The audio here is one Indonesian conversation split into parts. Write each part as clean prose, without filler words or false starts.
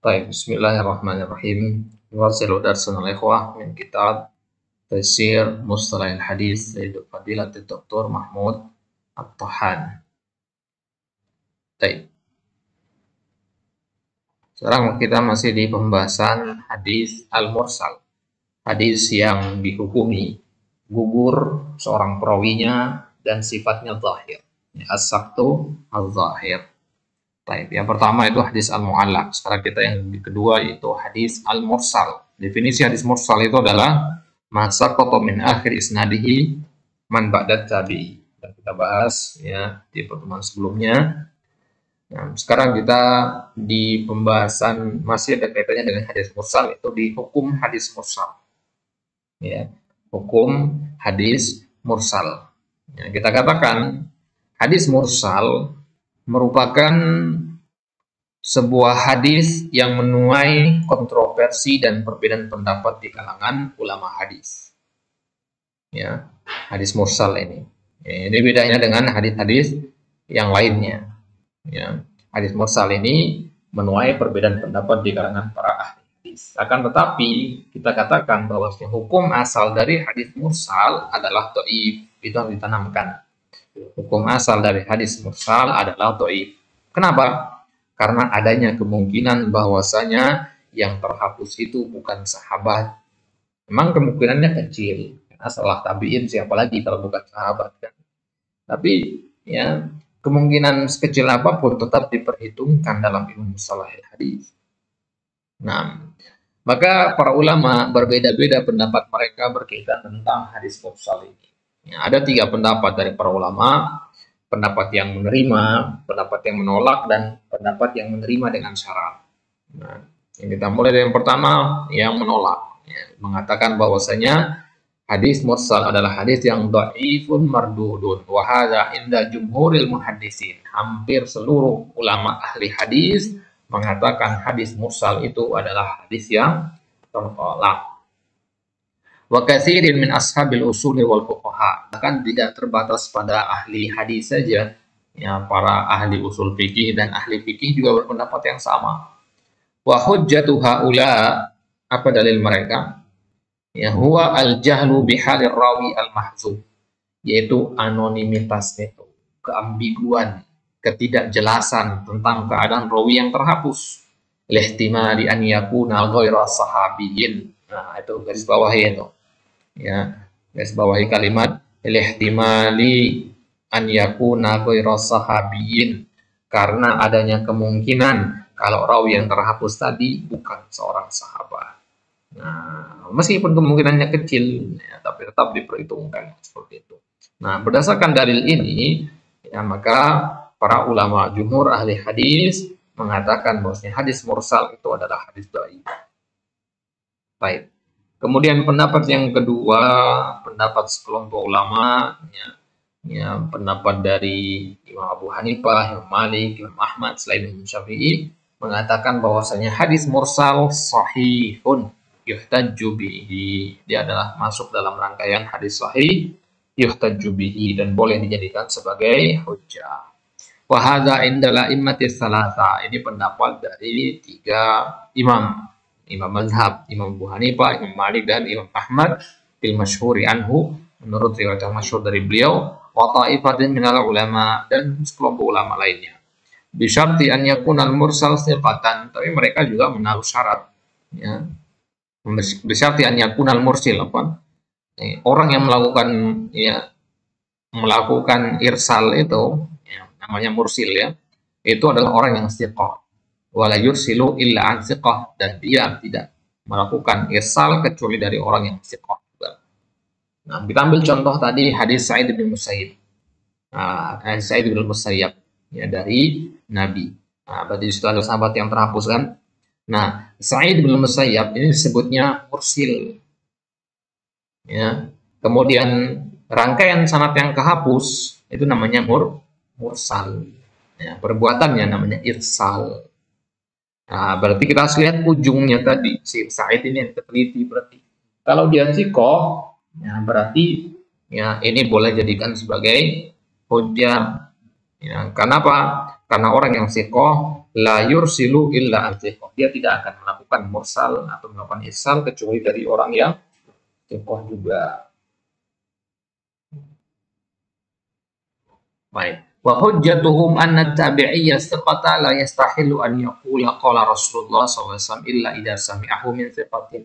Baik, bismillahirrahmanirrahim. Nuwasilu darsan al-ikhwah min kitab Tafsir Mustalahil Hadis dari Fadilatul Dr. Mahmud At-Tahan. Baik. Sekarang kita masih di pembahasan hadis al-mursal. Hadis yang dihukumi gugur seorang perawinya dan sifatnya zahir. As-saktu al-zahir. Baik, yang pertama itu hadis al-mu'allaq. Sekarang kita yang kedua yaitu hadis al-mursal. Definisi hadis mursal itu adalah masa qata min akhir isnadihi man ba'da tabi'i. Dan kita bahas ya di pertemuan sebelumnya. Nah, sekarang kita di pembahasan masih ada kaitannya dengan hadis mursal, itu di hukum hadis mursal. Ya, hukum hadis mursal. Ya, kita katakan hadis mursal merupakan sebuah hadis yang menuai kontroversi dan perbedaan pendapat di kalangan ulama hadis. Ya, hadis mursal ini. Ya, ini bedanya dengan hadis-hadis yang lainnya. Ya, hadis mursal ini menuai perbedaan pendapat di kalangan para ahli hadis. Akan tetapi kita katakan bahwa hukum asal dari hadis mursal adalah dhaif. Itu harus ditanamkan. Hukum asal dari hadis mursal adalah dhaif. Kenapa? Karena adanya kemungkinan bahwasanya yang terhapus itu bukan sahabat. Memang kemungkinannya kecil. Karena salah tabi'in siapa lagi kalau bukan sahabat kan. Tapi ya kemungkinan sekecil apapun tetap diperhitungkan dalam ilmu mustalah hadis. Nah, maka para ulama berbeda-beda pendapat mereka berkaitan tentang hadis mursal ini. Ya, ada 3 pendapat dari para ulama, pendapat yang menerima, pendapat yang menolak, dan pendapat yang menerima dengan syarat. Nah, yang kita mulai dari yang pertama, yang menolak, ya, mengatakan bahwasanya hadis mursal adalah hadis yang dhaifun mardudun wa hadza inda jumhuril muhaddisin. Hampir seluruh ulama ahli hadis mengatakan hadis mursal itu adalah hadis yang tertolak. Wa katsirin min ashabil usuli wal fuqaha. Bahkan tidak terbatas pada ahli hadis saja, ya, para ahli usul fikih dan ahli fikih juga berpendapat yang sama. Wa hujjatu haula, apa dalil mereka? Ya, huwa al-jahlu bihalir rawi al-mahzuf, yaitu anonimitas itu, keambiguan, ketidakjelasan tentang keadaan rawi yang terhapus. Lihtimali an yakuna ghaira sahabiyyin. Nah, itu garis bawahi itu. Ya, garis bawahi kalimat lihtimali an yakuna ghaira sahabiyyin, karena adanya kemungkinan kalau rawi yang terhapus tadi bukan seorang sahabat. Nah, meskipun kemungkinannya kecil, ya, tapi tetap diperhitungkan seperti itu. Nah, berdasarkan dalil ini, ya, maka para ulama jumhur ahli hadis mengatakan bahwasanya hadis mursal itu adalah hadis dhaif. Baik. Kemudian pendapat yang kedua, pendapat sekelompok ulama, ya, pendapat dari Imam Abu Hanifah, Imam Malik, Imam Ahmad, selain Imam Syafi'i, mengatakan bahwasanya hadis mursal sahihun yuhtajju bihi. Dia adalah masuk dalam rangkaian hadis sahih yuhtajju bihi dan boleh dijadikan sebagai hujjah. Wa hadza indal a'immatis salasa. Ini pendapat dari 3 imam mazhab, Imam Abu Hanifah, Imam Malik, dan Imam Ahmad fil masyhuri anhu, menurut riwayat yang masyhur dari beliau, wa ta'ifatin minal ulama, dan sekelompok ulama lainnya. Bisyarti an yakunal mursal siqatan, tapi mereka juga menaruh syarat, ya. Bisyarti an yakunal mursil, apa? Orang yang melakukan irsal itu, ya, namanya mursil, ya. Itu adalah orang yang siqah. Wala yursilu illa an siqah, dan dia tidak melakukan irsal kecuali dari orang yang siqah juga. Nah, kita ambil contoh tadi hadis Sa'id bin Musayyib. Nah, hadis Sa'id bin Musayyib, ya, dari Nabi. Nah, berarti di situ ada sahabat yang terhapus kan? Nah, Sa'id bin Musayyib ini disebutnya mursil. Ya. Kemudian rangkaian sanad yang kehapus itu namanya mursal. Ya, perbuatannya namanya irsal. Nah, berarti kita harus lihat ujungnya tadi. Si Sa'id ini yang teliti berarti. Kalau dia sikoh, ya, berarti ya ini boleh jadikan sebagai hujjah. Ya, kenapa? Karena orang yang sikoh la yursilu illa al-thiqah. Dia tidak akan melakukan mursal atau melakukan irsal kecuali dari orang yang thiqah juga. Baik. Wa hujjatuhum anna tabi'iyya thiqata la yastahilu an yaqula qala Rasulullah SAW illa idza sami'ahu min thiqatin.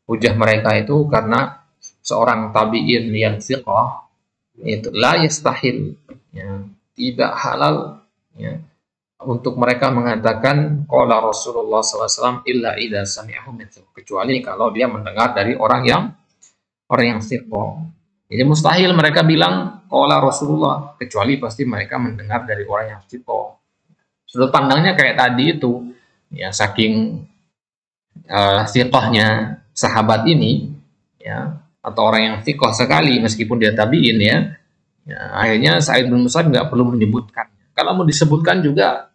Hujah mereka itu karena seorang tabi'in yang thiqah itu la yastahil, ya, tidak halal, ya, untuk mereka mengatakan qala Rasulullah SAW illa idza sami'ahu min thiqah, kecuali kalau dia mendengar dari orang yang thiqah. Jadi mustahil mereka bilang qala Rasulullah, kecuali pasti mereka mendengar dari orang yang thiqah. Sudut pandangnya kayak tadi itu, ya, saking thiqahnya sahabat ini, ya, atau orang yang thiqah sekali meskipun dia tabiin, ya, akhirnya Sa'id bin Musayyib nggak perlu menyebutkan. Kalau mau disebutkan juga,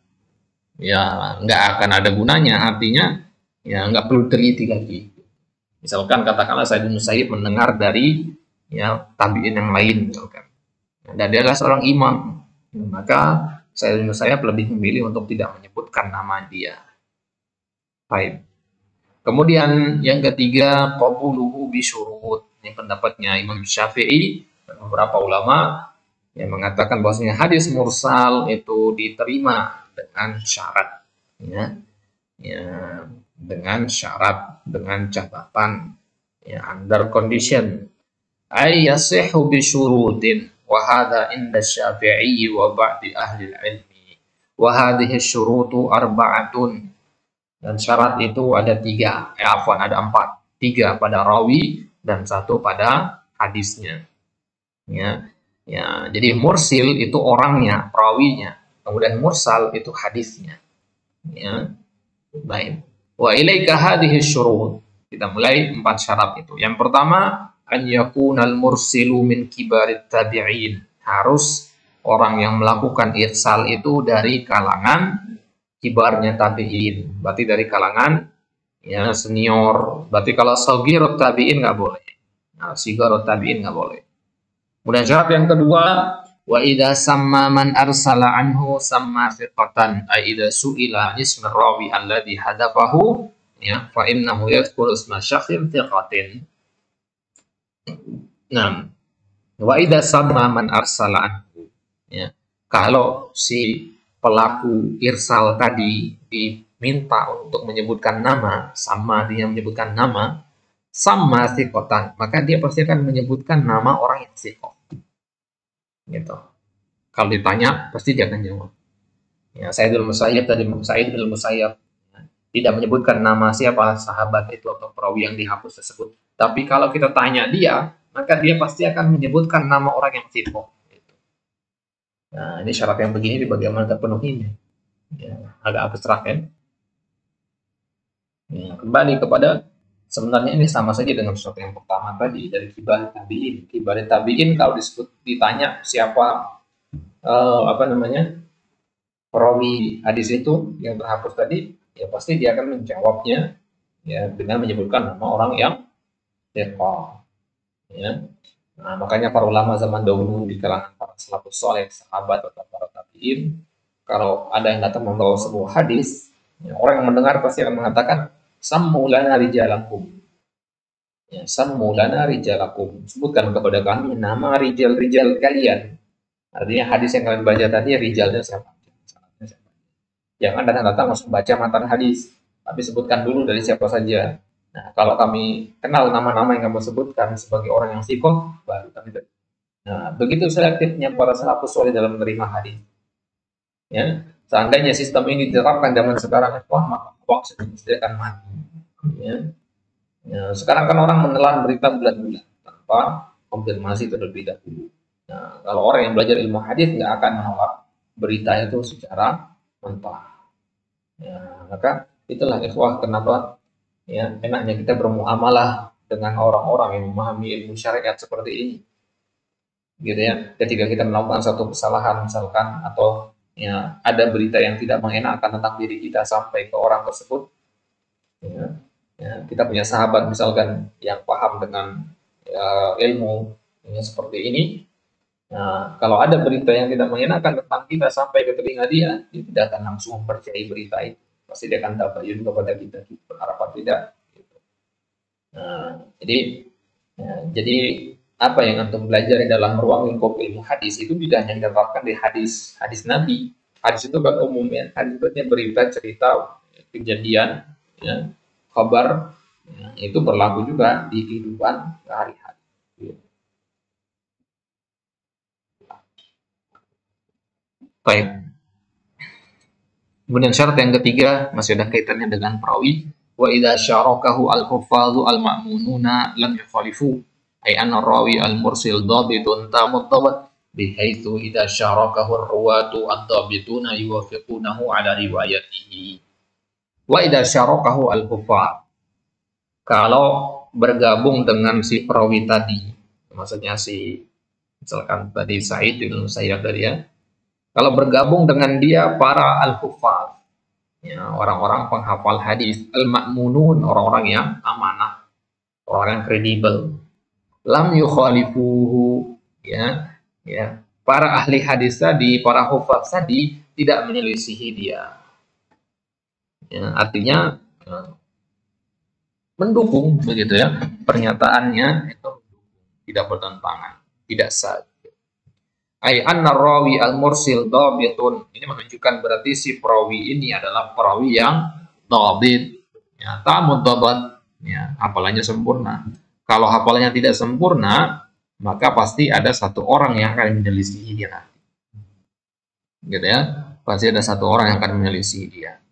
ya, nggak akan ada gunanya. Artinya, ya, nggak perlu teliti lagi. Misalkan katakanlah Sa'id bin Musayyib mendengar dari, ya, tabiin yang lain misalkan, dan dia adalah seorang imam, maka Sa'id bin Musayyib lebih memilih untuk tidak menyebutkan nama dia. Baik. Kemudian yang ketiga, qabuluhu bisyurut. Ini pendapatnya Imam Syafi'i dan beberapa ulama yang mengatakan bahwasanya hadis mursal itu diterima dengan syarat, ya, dengan syarat, dengan catatan, ya, under condition. Ay yasihu bi syurutin wa hadha inda Syafi'i wa ba'di ahli ilmi wa hadhihi syurutu arba'atun. Dan syarat itu ada 3, ada 4, 3 pada rawi dan 1 pada hadisnya, ya, ya. Jadi mursil itu orangnya, rawinya, kemudian mursal itu hadisnya, ya. Baik, wa ilaika hadhihi syurut. Kita mulai 4 syarat itu. Yang pertama, an yakunal mursilu min kibarit tabi'in. Harus orang yang melakukan irsal itu dari kalangan kibarnya tabi'in. Berarti dari kalangan, ya, senior. Berarti kalau saghirut tabi'in nggak boleh. Nah, sigharut tabi'in nggak boleh. Kemudian syarat yang kedua, wa idza samma man arsala anhu samma thiqatan, ay idza su'ila isma rawi alladhi hadafahu, ya, fa innahu yadhkuru isma syakhsin thiqatin. Nah, wa idza samma man arsala anhu, ya, kalau si pelaku irsal tadi diminta untuk menyebutkan nama, sama dia menyebutkan nama, sama thiqatan, maka dia pasti akan menyebutkan nama orang yang thiqah, gitu. Kalau ditanya pasti dia akan jawab. Ya, Sa'id bin Musayyib tadi, Sa'id bin Musayyib, ya, tidak menyebutkan nama siapa sahabat itu atau perawi yang dihapus tersebut. Tapi kalau kita tanya dia, maka dia pasti akan menyebutkan nama orang yang thiqah. Gitu. Nah, ini syarat yang begini bagaimana terpenuhinya? Ya, agak abstrak, kan? Ya, kembali kepada sebenarnya ini sama saja dengan sesuatu yang pertama tadi dari kibar tabiin. Kibar tabiin kalau disebut ditanya siapa perawi hadis itu yang terhapus tadi, ya pasti dia akan menjawabnya, ya, dengan menyebutkan nama orang yang thiqah, ya. Nah, makanya para ulama zaman dahulu di kalangan para salafus saleh, sahabat atau para tabiin, kalau ada yang datang membawa sebuah hadis, ya, orang yang mendengar pasti akan mengatakan sammu lana rijalakum, ya, sammu lana rijalakum, sebutkan kepada kami nama rijal-rijal kalian. Artinya hadis yang kalian baca tadi rijalnya siapa? Jangan datang-datang langsung baca matan hadis, tapi sebutkan dulu dari siapa saja. Nah, kalau kami kenal nama-nama yang kamu sebutkan sebagai orang yang thiqah, baru kami. Nah, begitu selektifnya para salafus saleh dalam menerima hadis. Ya, seandainya sistem ini diterapkan zaman sekarang, wah, maka sudah akan mati. Ya. Ya, sekarang kan orang menelan berita bulan-bulan tanpa konfirmasi terlebih dahulu. Nah, kalau orang yang belajar ilmu hadis nggak akan menolak berita itu secara mentah. Ya, maka itulah ikhwah kenapa, ya, enaknya kita bermuamalah dengan orang-orang yang memahami ilmu syariat seperti ini, gitu ya. Ketika kita melakukan satu kesalahan misalkan, atau, ya, ada berita yang tidak mengenakan tentang diri kita sampai ke orang tersebut, ya, ya, kita punya sahabat misalkan yang paham dengan, ya, ilmu, ya, seperti ini, Nah, kalau ada berita yang tidak mengenakan tentang kita sampai ke telinga dia, dia tidak akan langsung mempercayai berita itu. Pasti dia akan tabayun kepada kita, berharap tidak. Gitu. Nah, jadi apa yang antum belajar dalam ruang lingkup ilmu hadis itu tidak hanya diterapkan di hadis Nabi. Hadis itu kan umumnya, hadis itu berita, cerita, kejadian, ya, kabar, ya, itu berlaku juga di kehidupan sehari-hari. Baik. Kemudian syarat yang ketiga masih ada kaitannya dengan perawi. Wa idza syarakahu al-huffadhu al-ma'mununa lam yukhalifu ay anna rawi al-mursil dhabitun tamud dhabt bihaitsu idza syarakahu ar-ruwatu ad-dhabituna yuwafiqunahu ala riwayatihi. Wa idza syarakahu al-huffadh, kalau bergabung dengan si perawi tadi, maksudnya si misalkan tadi Said bin Musayyab tadi ya, kalau bergabung dengan dia para al-huffaz, ya, orang-orang penghafal hadis, al-ma'munun, orang-orang yang amanah, orang yang kredibel, lam yukhalifuhu, ya, ya, para ahli hadis tadi, para huffaz tadi tidak menyelisihi dia. Ya, artinya mendukung begitu ya, pernyataannya itu tidak bertentangan, tidak sah. Ai anna rawi al-mursil dhabitun, ini menunjukkan berarti si perawi ini adalah perawi yang dhabit, ya, tamud dhabat, ya, hafalannya sempurna. Kalau hafalannya tidak sempurna, maka pasti ada satu orang yang akan menyelisihi dia, gitu ya, pasti ada satu orang yang akan menyelisihi dia.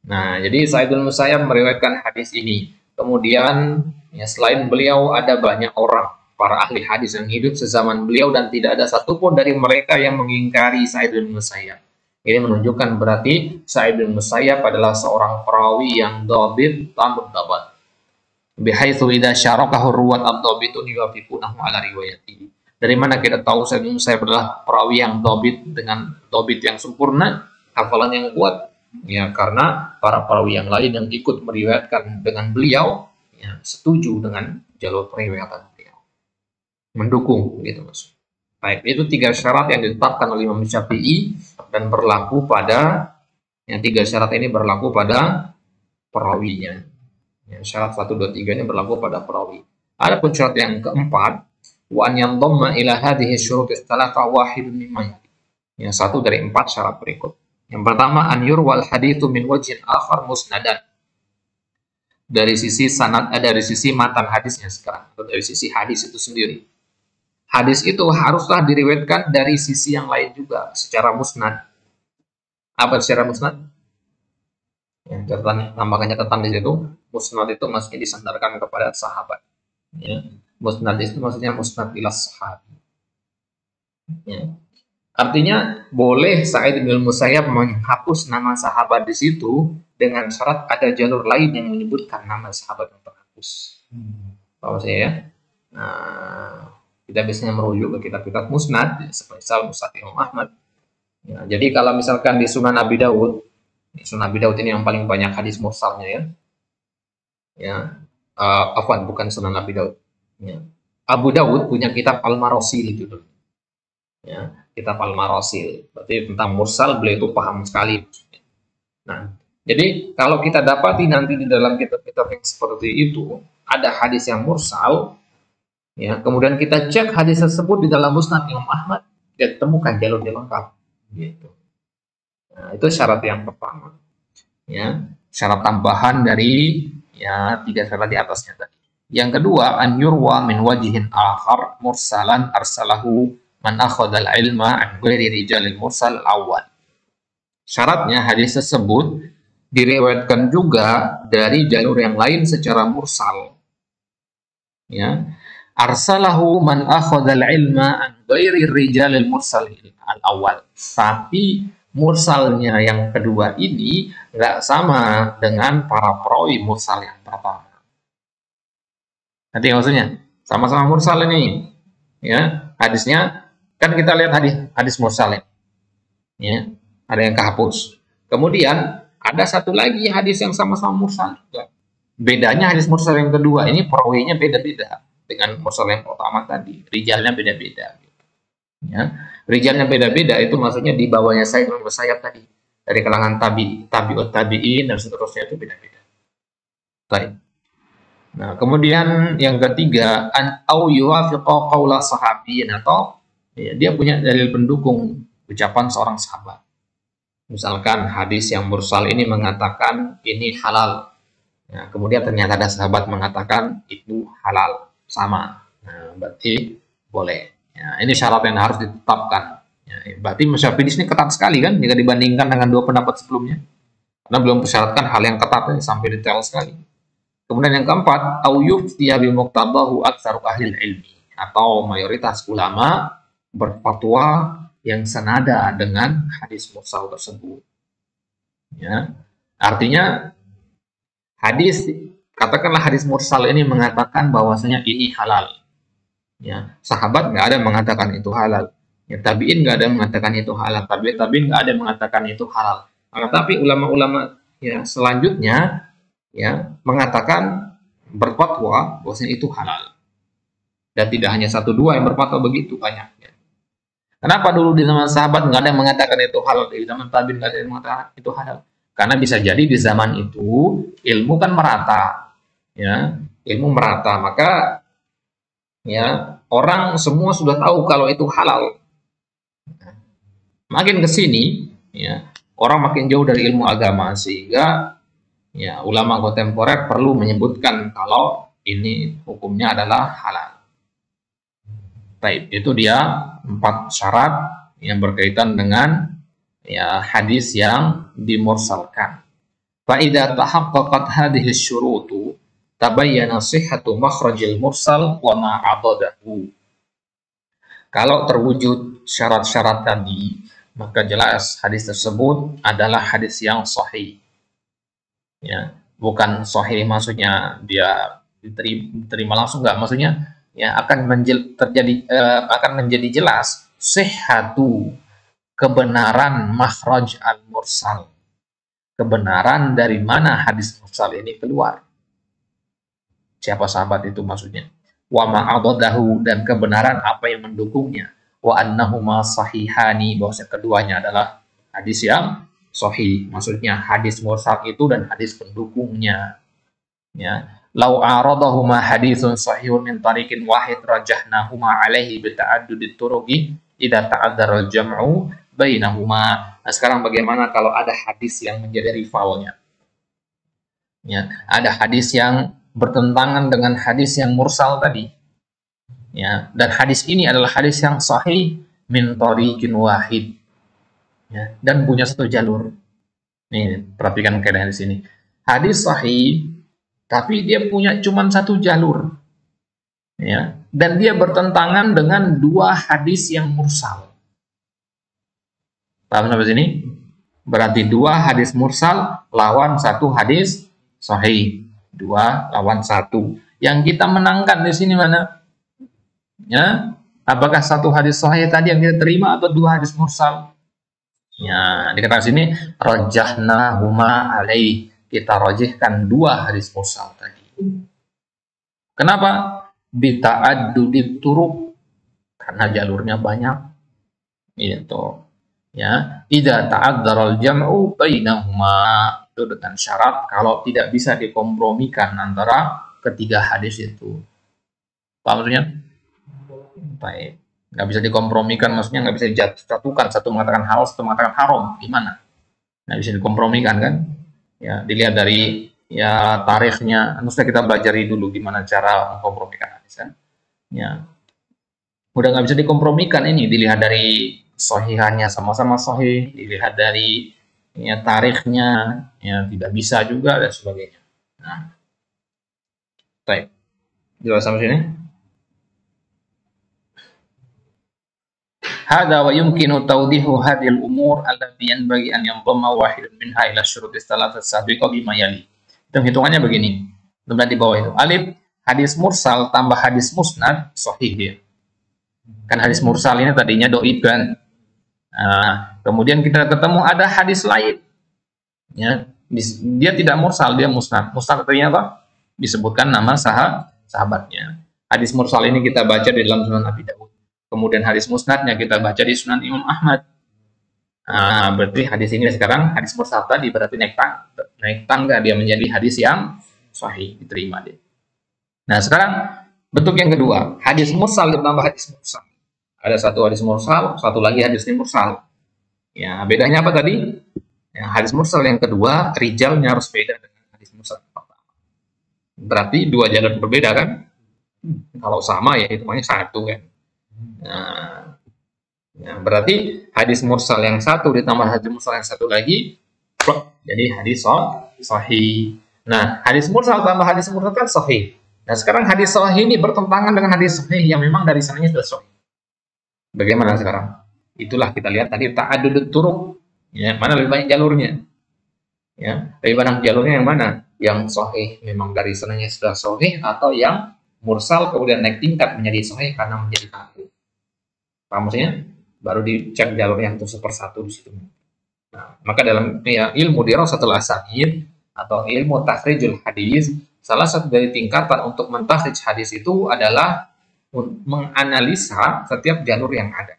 Nah, jadi Sa'id bin Musayyab meriwayatkan hadis ini. Kemudian, ya, selain beliau ada banyak orang para ahli hadis yang hidup sezaman beliau dan tidak ada satupun dari mereka yang mengingkari Sa'id bin Musayyab. Ini menunjukkan berarti Sa'id bin Musayyab adalah seorang perawi yang dhabit tamud dhabat. Bihaitsu idza syarakahu ruwat ad-dhabitun yuwafiqunahu ala riwayatihi. Dari mana kita tahu Sa'id bin Musayyab adalah perawi yang dhabit dengan dhabit yang sempurna, hafalan yang kuat? Ya, karena para perawi yang lain yang ikut meriwayatkan dengan beliau, ya, setuju dengan jalur periwayatan beliau, mendukung gitu maksud. Baik, itu 3 syarat yang ditetapkan oleh Imam Syafi'i dan berlaku pada, yang 3 syarat ini berlaku pada perawinya. Ya, syarat 1, 2, 3 ini berlaku pada perawi. Adapun syarat yang keempat, wa an yandhamma ila hadhihi syurut thalatha wahidun mimma, yang 1 dari 4 syarat berikut. Yang pertama, an yurwal haditsu min wajhin akhar musnadan. Dari sisi sanad, dari sisi matan hadisnya sekarang, atau dari sisi hadis itu sendiri. Hadis itu haruslah diriwayatkan dari sisi yang lain juga secara musnad. Apa secara musnad? Yang tambahkannya catatan di situ, musnad itu maksudnya disandarkan kepada sahabat. Ya. Musnad itu maksudnya musnad ila sahabat. Ya. Artinya boleh Sa'id bin Musayyab menghapus nama sahabat di situ dengan syarat ada jalur lain yang menyebutkan nama sahabat yang terhapus. Tahu saya ya? Nah, kita biasanya merujuk ke kitab-kitab musnad, seperti Musnad Imam Ahmad. Ya, jadi kalau misalkan di Sunan Abi Daud, Sunan Abi Daud ini yang paling banyak hadis mursalnya ya. Ya, bukan Sunan Abi Daud. Ya. Abu Daud punya kitab Al-Marasil itu. Ya, kitab Al-Marasil, berarti tentang mursal beliau itu paham sekali. Nah, jadi kalau kita dapati nanti di dalam kitab-kitab yang seperti itu ada hadis yang mursal, ya, kemudian kita cek hadis tersebut di dalam Musnad Imam Ahmad, kita temukan jalurnya lengkap, gitu. Nah, itu syarat yang pertama. Ya, syarat tambahan dari, ya, 3 syarat di atasnya tadi. Yang kedua, an yurwa min wajihin akhar mursalan arsalahu man akhadal ilma an ghairi rijalil mursal awal. Syaratnya hadis tersebut diriwayatkan juga dari jalur yang lain secara mursal. Ya. Arsalahu man akhadal ilma an ghairi rijalil mursal al awal. Tapi mursalnya yang kedua ini nggak sama dengan para perawi mursal yang pertama. Nanti maksudnya sama-sama mursal ini, ya, hadisnya. Kan kita lihat hadis mursal ya, ada yang kehapus. Kemudian ada satu lagi hadis yang sama-sama mursal juga. Bedanya hadis mursal yang kedua ini perawinya beda-beda dengan mursal yang pertama tadi, rijalnya beda-beda. Ya, rijalnya beda-beda, itu maksudnya di bawahnya Sa'id bin Musayyab tadi, dari kalangan tabi'ut tabi'in dan seterusnya itu beda-beda. Baik. Nah, kemudian yang ketiga, an au yuwafiqa qaula sahabiyyin, atau ya, dia punya dalil pendukung ucapan seorang sahabat. Misalkan hadis yang mursal ini mengatakan ini halal. Nah, kemudian ternyata ada sahabat mengatakan itu halal, sama. Nah, berarti boleh. Ya, ini syarat yang harus ditetapkan. Ya, berarti mazhab ini ketat sekali kan jika dibandingkan dengan dua pendapat sebelumnya. Karena belum persyaratkan hal yang ketat sampai detail sekali. Kemudian yang keempat, au yuftiya bi muqtabahu aktsaru ahli ilmi, atau mayoritas ulama berfatwa yang senada dengan hadis mursal tersebut. Ya. Artinya hadis, katakanlah hadis mursal ini mengatakan bahwasanya ini halal. Ya, sahabat nggak ada mengatakan itu halal. Ya, tabiin nggak ada mengatakan itu halal. Tabiin nggak ada mengatakan itu halal. Tetapi ulama-ulama ya selanjutnya ya mengatakan, berfatwa bahwasanya itu halal. Dan tidak hanya satu dua yang berfatwa begitu, banyak. Ya. Kenapa dulu di zaman sahabat nggak ada yang mengatakan itu halal, di zaman tabiin nggak ada yang mengatakan itu halal? Karena bisa jadi di zaman itu ilmu kan merata, ya ilmu merata, maka ya orang semua sudah tahu kalau itu halal. Makin ke sini ya orang makin jauh dari ilmu agama, sehingga ya ulama kontemporer perlu menyebutkan kalau ini hukumnya adalah halal. Baik, itu dia 4 syarat yang berkaitan dengan ya hadis yang dimursalkan. Fa idza tahaqqaqat hadhihi asy-syurutu tabayyana sihhatu makhrajil mursal wa ma 'adadahu. Kalau terwujud syarat-syarat tadi, maka jelas hadis tersebut adalah hadis yang sahih. Ya, bukan sahih maksudnya dia diterima langsung, enggak, maksudnya ya akan menjadi jelas sihhatu, kebenaran makhraj al-mursal, kebenaran dari mana hadis mursal ini keluar, siapa sahabat itu maksudnya, wa ma'adadahu, dan kebenaran apa yang mendukungnya, wa annahuma sahihani, bahwasanya keduanya adalah hadis yang sahih, maksudnya hadis mursal itu dan hadis pendukungnya. Ya, lau aradahuma haditsun sahihun min tariqin wahid rajahnahuma alaihi bi ta'addudi turuqi idza ta'adzara al-jam'u bainahuma. Nah, sekarang bagaimana kalau ada hadis yang menjadi rivalnya? Ya, ada hadis yang bertentangan dengan hadis yang mursal tadi. Ya, dan hadis ini adalah hadis yang sahih min tariqin wahid. Ya, dan punya satu jalur. Nih, perhatikan kaidah di sini. Hadis sahih tapi dia punya cuma satu jalur. Ya, dan dia bertentangan dengan 2 hadis yang mursal. Paham sampai sini? Berarti 2 hadis mursal lawan 1 hadis sahih. 2 lawan 1. Yang kita menangkan di sini mana? Ya, apakah 1 hadis sahih tadi yang kita terima atau 2 hadis mursal? Ya, dikatakan sini rajahnahuma alaih, kita rajihkan 2 hadis mursal tadi. Kenapa? Bita'addudit turuq, karena jalurnya banyak. Itu. Ya, idza ta'adzara al-jam'u bainahuma, itu dengan syarat kalau tidak bisa dikompromikan antara ketiga hadis itu. Paham maksudnya? Baik. Nggak bisa dikompromikan, maksudnya nggak bisa dijatuhkan, satu mengatakan halal, satu mengatakan haram, gimana? Nggak bisa dikompromikan kan? Ya, dilihat dari ya tarikhnya, harusnya kita pelajari dulu gimana cara mengkompromikan hadis kan? Ya, udah nggak bisa dikompromikan ini, dilihat dari sahihannya sama-sama sahih, dilihat dari ya tarikhnya, ya tidak bisa juga dan sebagainya. Nah, baik, jelas sampai sini. Hada wa yumkinu tawdihu hadhil umur allati yanbaghi an yandhamma wahidun minha ila syurut tsalatsah sabiqah bima yali. Hitungannya begini. Kemudian di bawah itu alif, hadis mursal tambah hadis musnad sahih dia. Kan hadis mursal ini tadinya dhaif kan. Nah, kemudian kita ketemu ada hadis lain. Ya, dia tidak mursal, dia musnad. Musnad artinya apa? Disebutkan nama sahabatnya. Hadis mursal ini kita baca di dalam Sunan Abi Dawud. kemudian hadis musnadnya kita baca di Sunan Imam Ahmad. Nah, berarti hadis ini sekarang hadis mursal tadi berarti naik tangga dia menjadi hadis yang sahih, diterima dia. Nah, sekarang bentuk yang kedua, hadis mursal ditambah hadis mursal. Ada satu hadis mursal, satu lagi hadis mursal. Ya, bedanya apa tadi? Ya, hadis mursal yang kedua, rijalnya harus beda dengan hadis mursal yang pertama. Berarti dua jalur berbeda kan? Kalau sama ya hitungannya satu kan. Nah, ya, berarti hadis mursal yang satu ditambah hadis mursal yang satu lagi, jadi hadis sahih. Nah, hadis mursal tambah hadis mursal kan sahih. Nah, sekarang hadis sahih ini bertentangan dengan hadis sahih yang memang dari sananya sudah sahih. Bagaimana sekarang? Itulah kita lihat tadi ta'addudut turuq. Ya, mana lebih banyak jalurnya? Ya, lebih banyak jalurnya yang mana? Yang sahih memang dari sananya sudah sahih atau yang mursal kemudian naik tingkat menjadi sahih karena menjadi satu. Paham maksudnya? Baru dicek jalurnya itu sepersatu di situ. Nah, maka dalam ilmu dirasatul asanid atau ilmu takhrijul hadis, salah satu dari tingkatan untuk mentakhrij hadis itu adalah menganalisa setiap jalur yang ada.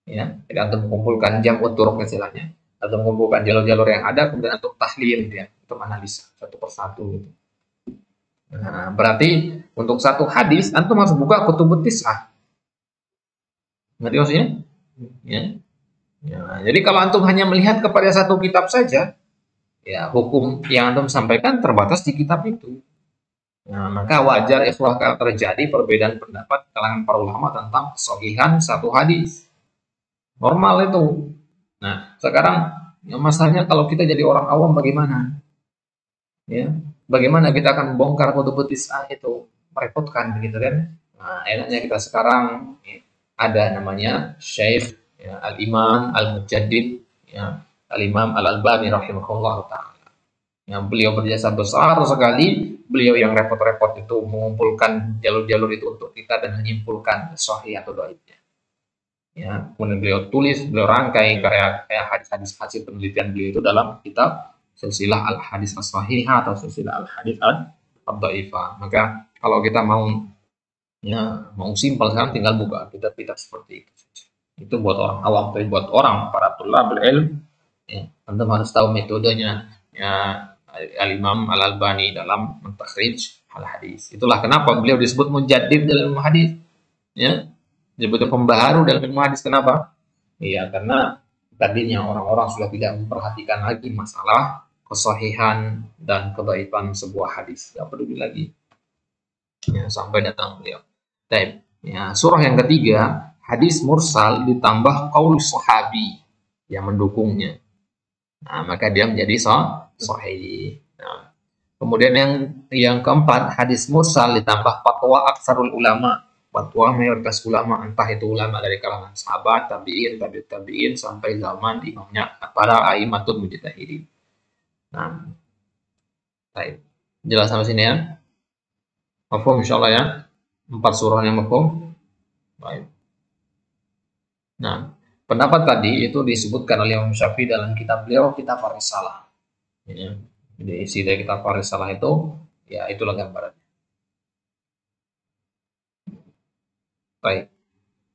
Ya, jadi antum mengumpulkan jam'ut turuq istilahnya, atau mengumpulkan jalur-jalur yang ada kemudian antum tahlil dia, untuk analisa satu persatu gitu. Nah, berarti untuk satu hadis antum harus buka kutubut tis'ah. Ngerti maksudnya? Ya. Ya, jadi kalau antum hanya melihat kepada satu kitab saja, ya hukum yang antum sampaikan terbatas di kitab itu. Nah, maka wajar ikhwah kalau terjadi perbedaan pendapat kalangan para ulama tentang kesahihan satu hadis. Normal itu. Nah, sekarang ya, masalahnya kalau kita jadi orang awam bagaimana? Ya, bagaimana kita akan membongkar kutubut tis'ah itu? Merepotkan begitu kan? Nah, enaknya kita sekarang ya, ada namanya Syekh ya, Al-Imam Al-Mujaddid ya, Al-Imam Al-Albani rahimahullah ta'ala. Yang beliau berjasa besar sekali, beliau yang repot-repot itu mengumpulkan jalur-jalur itu untuk kita dan menyimpulkan sahih atau dhaifnya. Ya, kemudian beliau tulis, beliau rangkai kayak hadis-hadis hasil penelitian beliau itu dalam kitab Silsilah Al-Hadis As-Sahihah atau Silsilah Al-Hadis Ad-Dhaifah. Maka kalau kita mau ya mau simpel sekarang tinggal buka kitab-kitab seperti itu. Itu buat orang awam, tapi buat orang para tulabul ilm ya, antum harus tahu metodenya ya Al-Imam Al-Albani dalam mentakhrij al-hadis. Itulah kenapa beliau disebut mujaddid dalam hadis. Ya, disebut pembaharu dalam ilmu hadis. Kenapa? Iya, karena tadinya orang-orang sudah tidak memperhatikan lagi masalah kesahihan dan kedhaifan sebuah hadis. Tidak peduli lagi. Ya, sampai datang beliau. Baik. Ya, surah yang ketiga, hadis mursal ditambah qaul sahabi yang mendukungnya. Nah, maka dia menjadi sahih. Nah, kemudian yang keempat, hadis mursal ditambah fatwa aksarul ulama. Fatwa mayoritas ulama, entah itu ulama dari kalangan sahabat, tabi'in, tabi'ut tabi'in sampai zaman imamnya para aimatul mujtahidin. Nah, baik. Jelas sampai sini ya? Mafhum insyaallah ya? 4 surah yang mafhum. Baik. Nah, pendapat tadi itu disebutkan oleh Imam Syafi'i dalam kitab beliau, kitab Ar-Risalah. Ya. Jadi isi dari kitab Ar-Risalah itu, ya itulah gambarannya. Baik.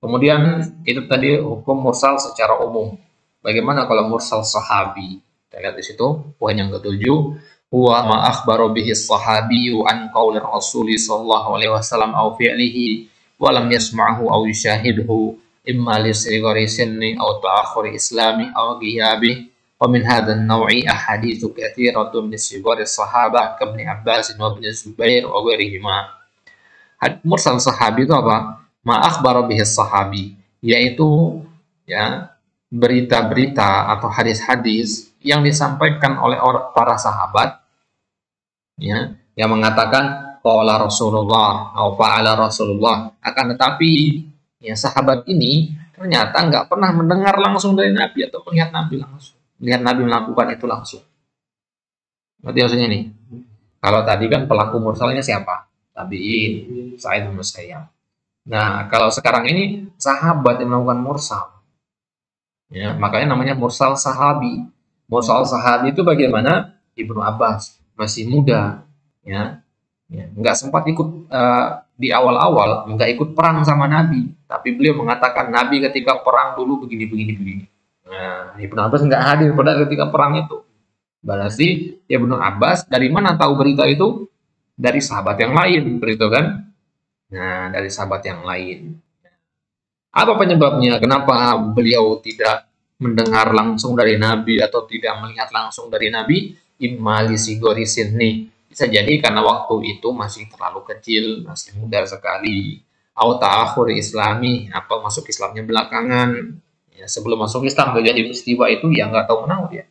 Kemudian itu tadi hukum mursal secara umum. Bagaimana kalau mursal sahabi? Kita lihat di situ, poin yang ketujuh. Huwa ma akhbaro bihi sahabiyyu an qaulir Rasuli sallallahu alaihi wasallam aw fi'lihi wa lam yasma'hu aw yushahidhu imma li sighari sinni aw ta'akhuri islami aw ghiyabi wa min hadha an-naw'i ahaditsu katsiratun min sighari sahabah kabni Abbas wa ibn Zubair wa ghairihima. Mursal sahabi itu apa? Ma akhbaro bihi sahabi, yaitu ya berita-berita atau hadis-hadis yang disampaikan oleh para sahabat ya, yang mengatakan qala Rasulullah atau fa'ala Rasulullah, akan tetapi ya sahabat ini ternyata nggak pernah mendengar langsung dari Nabi atau melihat Nabi langsung, melihat Nabi melakukan itu langsung. Berarti maksudnya nih, kalau tadi kan pelaku mursalnya siapa? Tabi'in, Sa'id bin Musayyab. Nah, kalau sekarang ini sahabat yang melakukan mursal. Ya, makanya namanya mursal sahabi. Mursal sahabi itu bagaimana? Ibnu Abbas masih muda, ya, nggak sempat ikut di awal-awal nggak ikut perang sama Nabi, tapi beliau mengatakan Nabi ketika perang dulu begini. Nah, Ibnu Abbas nggak hadir pada ketika perang itu. Berarti Ibnu Abbas dari mana tahu berita itu? Dari sahabat yang lain, berito kan? Nah, dari sahabat yang lain. Apa penyebabnya? Kenapa beliau tidak mendengar langsung dari Nabi atau tidak melihat langsung dari Nabi? Imali sigori sinni. Bisa jadi karena waktu itu masih terlalu kecil, masih muda sekali. Au ta'akhur islami, apa masuk Islamnya belakangan. Ya, sebelum masuk Islam terjadi peristiwa itu ya nggak tahu menau dia.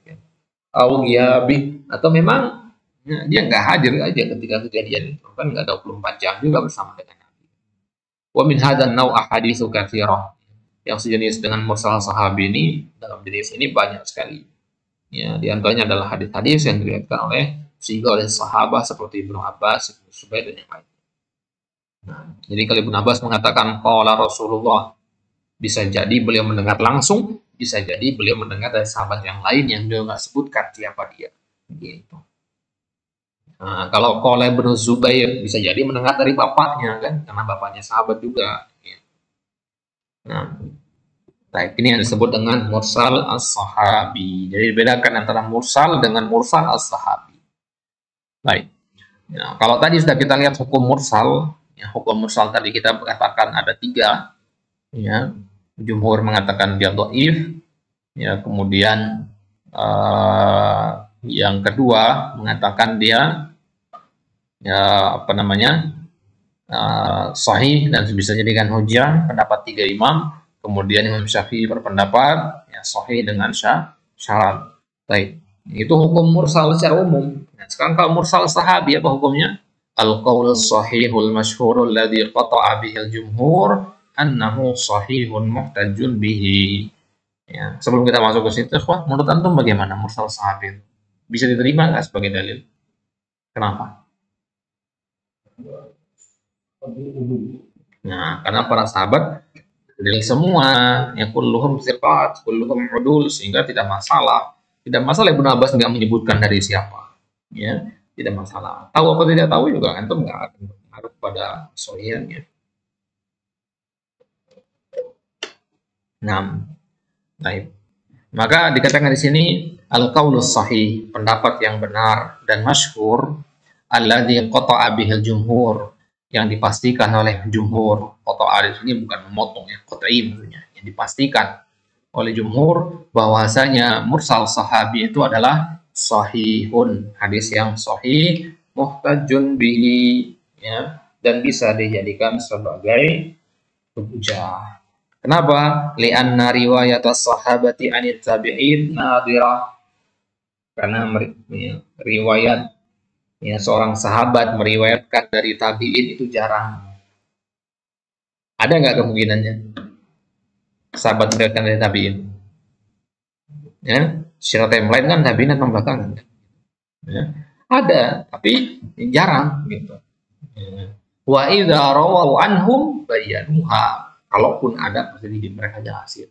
Au giyabi, atau memang ya, dia nggak hadir aja ketika kejadian itu. Kan nggak 24 jam juga bersama dengan Nabi. Wa min hadzal naw' ahaditsu katsirah. Yang sejenis dengan mursal sahabi ini dalam jenis ini banyak sekali. Ya, di antaranya adalah hadis-hadis yang diriwayatkan oleh oleh sahabat seperti Ibnu Abbas, Ibnu Zubair dan yang lain. Nah, jadi kalau Ibnu Abbas mengatakan qala Rasulullah, bisa jadi beliau mendengar langsung, bisa jadi beliau mendengar dari sahabat yang lain yang beliau nggak sebutkan siapa dia. Gitu. Nah, kalau qala Ibnu Zubair bisa jadi mendengar dari bapaknya kan, karena bapaknya sahabat juga. Gitu. Nah, ini yang disebut dengan mursal as-sahabi. Jadi dibedakan antara mursal dengan mursal as-sahabi. Baik. Ya, kalau tadi sudah kita lihat hukum mursal, ya, hukum mursal tadi kita katakan ada 3. Ya, jumhur mengatakan dia dhaif. Ya, kemudian yang kedua mengatakan dia ya apa namanya sahih dan bisa jadikan hujjah, pendapat 3 imam. Kemudian Imam Syafi'i berpendapat ya sahih dengan syarat. Baik. Itu hukum mursal secara umum. Nah, sekarang kalau mursal sahabi apa hukumnya? Al-qaul sahihul masyhurul ladzi qata'a bihil jumhur annahu sahihun muhtajun bihi. Ya, sebelum kita masuk ke situ, menurut antum bagaimana mursal sahabi? Bisa diterima nggak sebagai dalil? Kenapa? Nah, karena para sahabat dari semua yang kulluhum thiqat, kulluhum udul, sehingga tidak masalah. Tidak masalah Ibnu Abbas nggak menyebutkan dari siapa. Ya, tidak masalah. Tahu apa tidak tahu juga antum nggak akan berpengaruh pada sohiannya. Nah, baik. Maka dikatakan di sini al-qaulus sahih, pendapat yang benar dan masyhur, alladzi qata'a bihil jumhur, yang dipastikan oleh jumhur. Qata'a di sini bukan memotong ya, qat'i maksudnya, yang dipastikan oleh jumhur bahwasanya mursal sahabi itu adalah sahihun, hadis yang sahih, muhtajun bihi, ya, dan bisa dijadikan sebagai hujjah. Kenapa? Li'anna riwayat as-sahabati anit tabi'in nadirah. Karena ya, riwayat ya, seorang sahabat meriwayatkan dari tabi'in itu jarang. Ada nggak kemungkinannya? Sahabat meriwayatkan dari tabi'in. Ya, syarat yang lain kan tabi'in atau belakangan. Ya, ada, tapi jarang gitu. Ya. Wa idza rawaw anhum bayanuha. Kalaupun ada pasti mereka jelasin.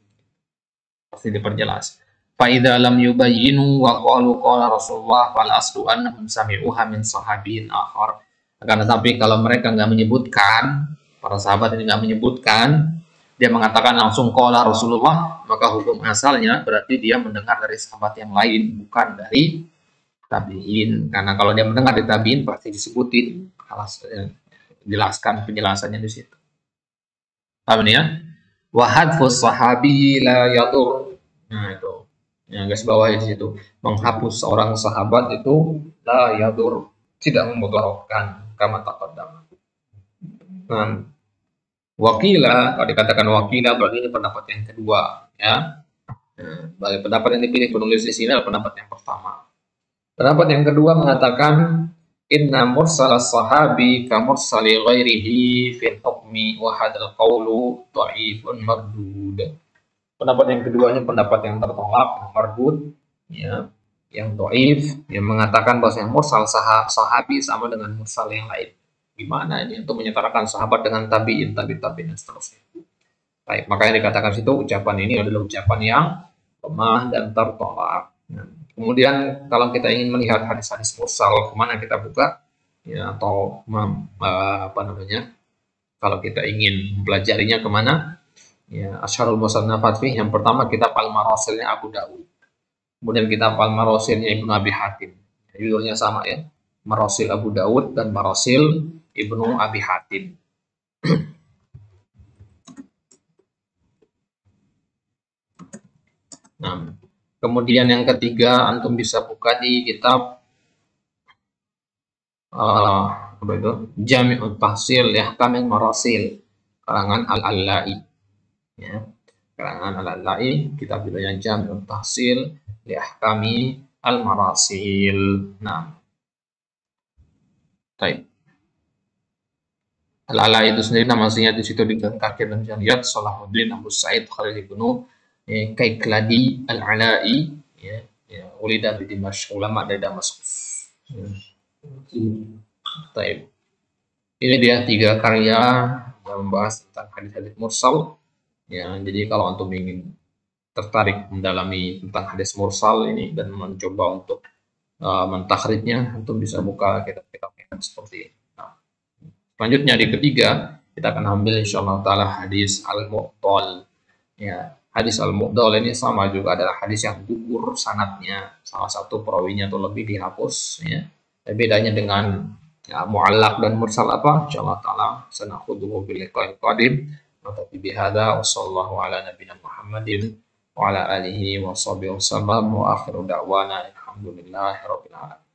Pasti diperjelas. Fa idza lam yubayyinu wa qalu qala Rasulullah fal aslu annahum sami'uha min sahabiyyin akhar. Akan tetapi kalau mereka nggak menyebutkan, para sahabat ini nggak menyebutkan, dia mengatakan langsung qala Rasulullah, maka hukum asalnya berarti dia mendengar dari sahabat yang lain, bukan dari tabi'in. Karena kalau dia mendengar dari tabi'in pasti disebutin, jelaskan penjelasannya di situ. Paham ini ya? Wa hadfus sahabi la yadur. Nah itu. Yang guys bawah di situ. Menghapus seorang sahabat itu la yadur, tidak memudaratkan, kama taqaddam. Nah, wakila, kalau dikatakan wakila berarti ini pendapat yang kedua, ya. Nah, pendapat yang dipilih penulis di sini adalah pendapat yang pertama. Pendapat yang kedua mengatakan inna mursal sahabi ka mursali ghairihi fil hukmi wa hadzal qawlu dhaifun mardud. Pendapat yang keduanya pendapat yang tertolak, mardud, ya, yang dhaif, yang mengatakan bahwa mursal sahabi sama dengan mursal yang lain. Gimana ini untuk menyetarakan sahabat dengan tabi'in dan seterusnya. Baik, makanya dikatakan situ ucapan ini adalah ucapan yang lemah dan tertolak. Nah, kemudian kalau kita ingin melihat hadis-hadis mursal, kemana kita buka? Ya, atau Kalau kita ingin mempelajarinya kemana? Ya, Asyarul Musannafat fi, yang pertama kitab Al-Marasilnya Abu Dawud. Kemudian kitab Al-Marasilnya Ibnu Abi Hatim. Judulnya sama ya. Marasil Abu Dawud dan Marasil Ibnu Abi Hatim. Nah, kemudian yang ketiga, antum bisa buka di kitab apa itu? Jami'ut Tahsil Yahkamil Marasil karangan Al-Allai. Ya. Karangan Al-Allai, kitab judulnya Jami'ut Tahsil Yahkami Al-Marasil. Nah, baik. Al-Allai itu sendiri nama aslinya di situ dikatakan dan Janiyat Salahuddin Abu Sa'id Khalid ibnu Kaikladi Al-Allai, ya, ulida di Dimashq, ulama dari Damaskus. Baik. Ini dia 3 karya yang membahas tentang hadis-hadis mursal. Ya, jadi kalau antum ingin tertarik mendalami tentang hadis mursal ini dan mencoba untuk mentakhrijnya, antum bisa buka kitab-kitab seperti ini. Nah, selanjutnya di ketiga kita akan ambil insyaallah taala hadis al-mu'dhal. Ya, hadis al-mu'dhal ini sama juga adalah hadis yang gugur sanadnya, salah satu perawinya atau lebih dihapus ya. Bedanya dengan ya, mu'allaq dan mursal apa? Insyaallah taala sanakhuduhu bil liqa'il qadim. Tapi bihadza wa sallallahu ala nabiyina Muhammadin wa ala alihi wa sahbihi wasallam wa akhiru da'wana alhamdulillahi rabbil alamin.